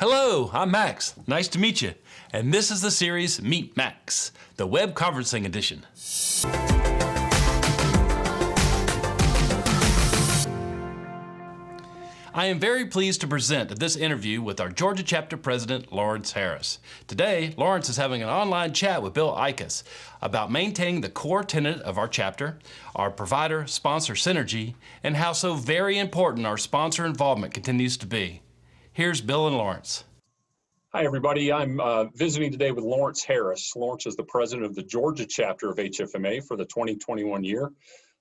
Hello, I'm Max. Nice to meet you. And this is the series Meet Max, the web conferencing edition. I am very pleased to present this interview with our Georgia Chapter President, Laurence Harris. Today, Laurence is having an online chat with Bill Eikost about maintaining the core tenet of our chapter, our provider-sponsor synergy, and how so very important our sponsor involvement continues to be. Here's Bill and Laurence. Hi, everybody. I'm visiting today with Laurence Harris. Laurence is the president of the Georgia chapter of HFMA for the 2021 year.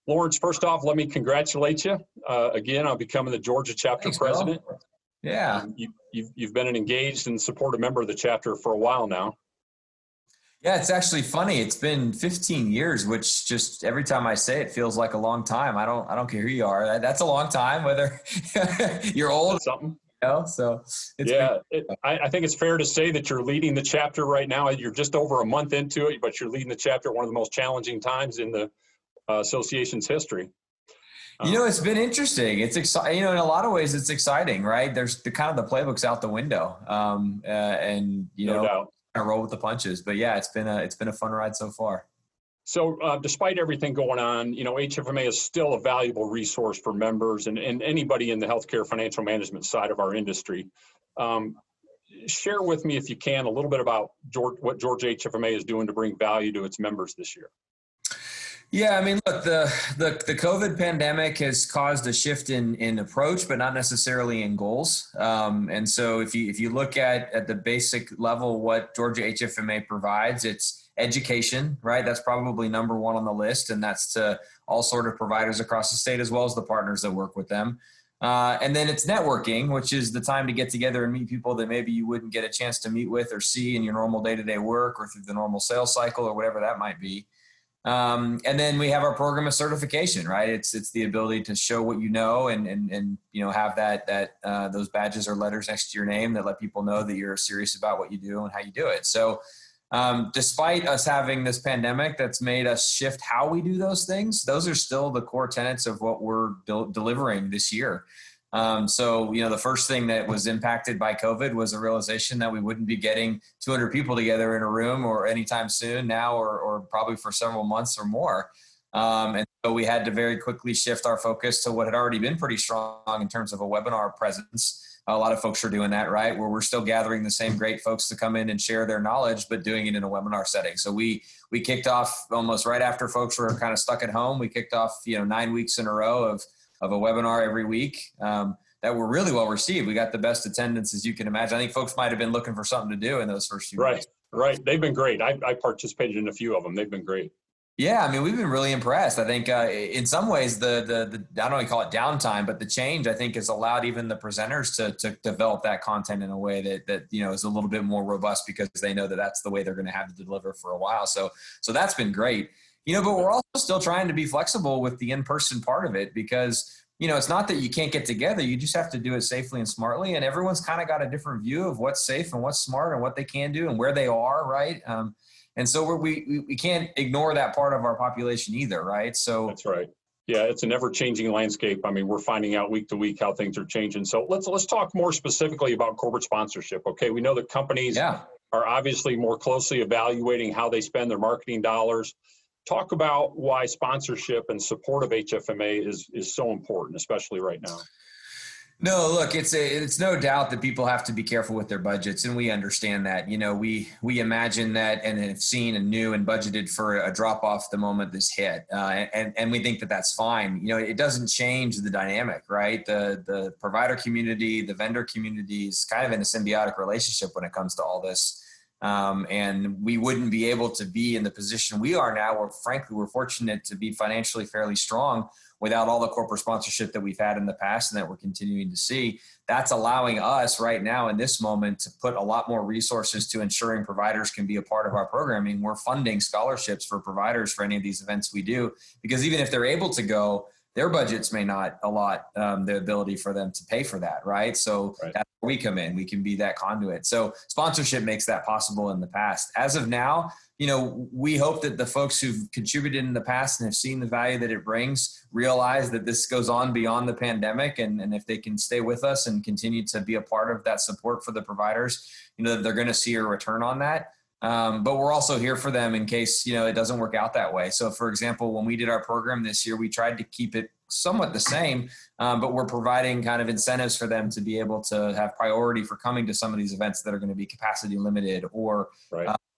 Laurence, first off, let me congratulate you again on becoming the Georgia chapter Thanks, president. Bill. Yeah. You've been an engaged and supportive member of the chapter for a while now. Yeah, it's actually funny. It's been 15 years, which just every time I say it feels like a long time. I don't care who you are. That's a long time, whether you're old or something. You know? So it's I think it's fair to say that you're leading the chapter right now. You're just over a month into it, but you're leading the chapter at one of the most challenging times in the association's history. You know, it's been interesting. It's exciting. You know, in a lot of ways, it's exciting, right? There's the kind of the playbook's out the window, and you know, doubt. I roll with the punches. But yeah, it's been a fun ride so far. So despite everything going on, you know, HFMA is still a valuable resource for members and anybody in the healthcare financial management side of our industry. Share with me, if you can, a little bit about what Georgia HFMA is doing to bring value to its members this year. Yeah, I mean, look, the COVID pandemic has caused a shift in approach, but not necessarily in goals. And so if you look at the basic level, what Georgia HFMA provides, it's education, right? That's probably number one on the list, and that's to all sort of providers across the state as well as the partners that work with them. And then it's networking, which is the time to get together and meet people that maybe you wouldn't get a chance to meet with or see in your normal day-to-day work or through the normal sales cycle or whatever that might be. And then we have our program of certification, right? It's the ability to show what you know and you know, have that those badges or letters next to your name that let people know that you're serious about what you do and how you do it. So despite us having this pandemic that's made us shift how we do those things, those are still the core tenets of what we're delivering this year. So, you know, the first thing that was impacted by COVID was a realization that we wouldn't be getting 200 people together in a room or anytime soon now, or probably for several months or more. And so we had to very quickly shift our focus to what had already been pretty strong in terms of a webinar presence. A lot of folks are doing that, right? Where we're still gathering the same great folks to come in and share their knowledge, but doing it in a webinar setting. So we kicked off almost right after folks were kind of stuck at home. We kicked off, 9 weeks in a row of a webinar every week that were really well received. We got the best attendance as you can imagine. I think folks might have been looking for something to do in those first few weeks. Right. They've been great. I participated in a few of them. They've been great. Yeah, I mean, we've been really impressed. I think in some ways the I don't want to call it downtime, but the change, I think, has allowed even the presenters to develop that content in a way that is a little bit more robust because they know that that's the way they're going to have to deliver for a while. So that's been great. But we're also still trying to be flexible with the in-person part of it because, it's not that you can't get together. You just have to do it safely and smartly. And everyone's kind of got a different view of what's safe and what's smart and what they can do and where they are, right? And so we can't ignore that part of our population either, right? So that's right. Yeah, it's an ever-changing landscape. I mean, we're finding out week to week how things are changing. So let's talk more specifically about corporate sponsorship. Okay, we know that companies are obviously more closely evaluating how they spend their marketing dollars. Talk about why sponsorship and support of HFMA is so important, especially right now. No, look, it's no doubt that people have to be careful with their budgets, and we understand that. We imagine that and have seen and knew and budgeted for a drop off the moment this hit, and we think that that's fine. It doesn't change the dynamic, right? The provider community, the vendor community is kind of in a symbiotic relationship when it comes to all this. And we wouldn't be able to be in the position we are now, where frankly, we're fortunate to be financially fairly strong without all the corporate sponsorship that we've had in the past and that we're continuing to see. That's allowing us right now in this moment to put a lot more resources to ensuring providers can be a part of our programming. We're funding scholarships for providers for any of these events we do, because even if they're able to go, their budgets may not allot the ability for them to pay for that, right? So that's where we come in. We can be that conduit. So sponsorship makes that possible in the past. As of now, we hope that the folks who've contributed in the past and have seen the value that it brings realize that this goes on beyond the pandemic. And if they can stay with us and continue to be a part of that support for the providers, they're going to see a return on that. But we're also here for them in case, it doesn't work out that way. So for example, when we did our program this year, we tried to keep it somewhat the same, but we're providing kind of incentives for them to be able to have priority for coming to some of these events that are going to be capacity limited, or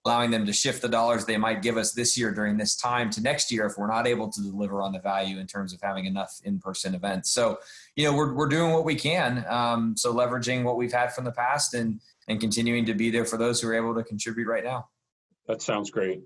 allowing them to shift the dollars they might give us this year during this time to next year if we're not able to deliver on the value in terms of having enough in-person events. So, we're doing what we can. So leveraging what we've had from the past and continuing to be there for those who are able to contribute right now. That sounds great.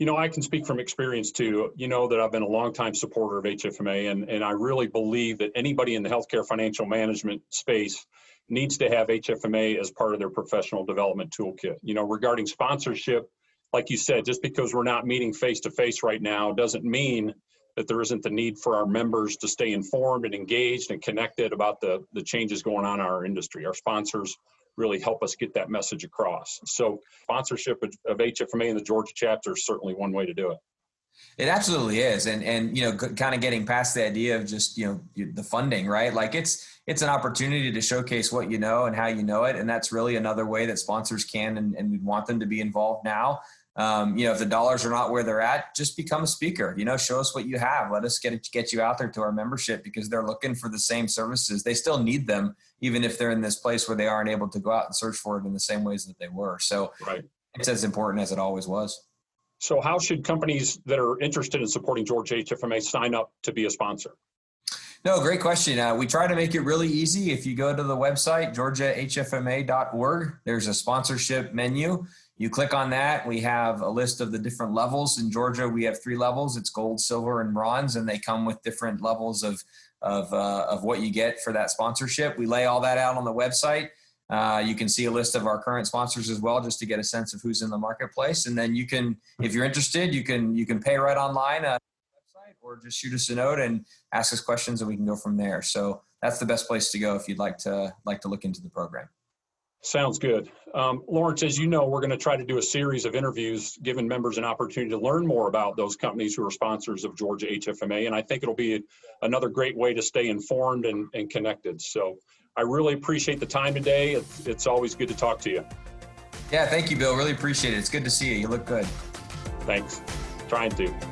I can speak from experience too. That I've been a longtime supporter of HFMA, and I really believe that anybody in the healthcare financial management space needs to have HFMA as part of their professional development toolkit. Regarding sponsorship, like you said, just because we're not meeting face-to-face right now doesn't mean that there isn't the need for our members to stay informed and engaged and connected about the changes going on in our industry. Our sponsors really help us get that message across. So sponsorship of HFMA in the Georgia chapter is certainly one way to do it. It absolutely is. And kind of getting past the idea of just, the funding, right? Like it's an opportunity to showcase what you know and how you know it. And that's really another way that sponsors can, and we want them to be involved now. If the dollars are not where they're at, just become a speaker, show us what you have. Let us get you out there to our membership, because they're looking for the same services. They still need them, even if they're in this place where they aren't able to go out and search for it in the same ways that they were. So it's as important as it always was. So how should companies that are interested in supporting Georgia HFMA sign up to be a sponsor? No, great question. We try to make it really easy. If you go to the website, georgiahfma.org, there's a sponsorship menu. You click on that. We have a list of the different levels. In Georgia, we have 3 levels. It's gold, silver, and bronze, and they come with different levels of what you get for that sponsorship. We lay all that out on the website. You can see a list of our current sponsors as well, just to get a sense of who's in the marketplace. And then you can, if you're interested, you can pay right online on the website, or just shoot us a note and ask us questions, and we can go from there. So that's the best place to go if you'd like to look into the program. Sounds good. Laurence, as you know, we're going to try to do a series of interviews, giving members an opportunity to learn more about those companies who are sponsors of Georgia HFMA. And I think it'll be another great way to stay informed and connected. So I really appreciate the time today. It's always good to talk to you. Yeah, thank you, Bill. Really appreciate it. It's good to see you. You look good. Thanks. Trying to.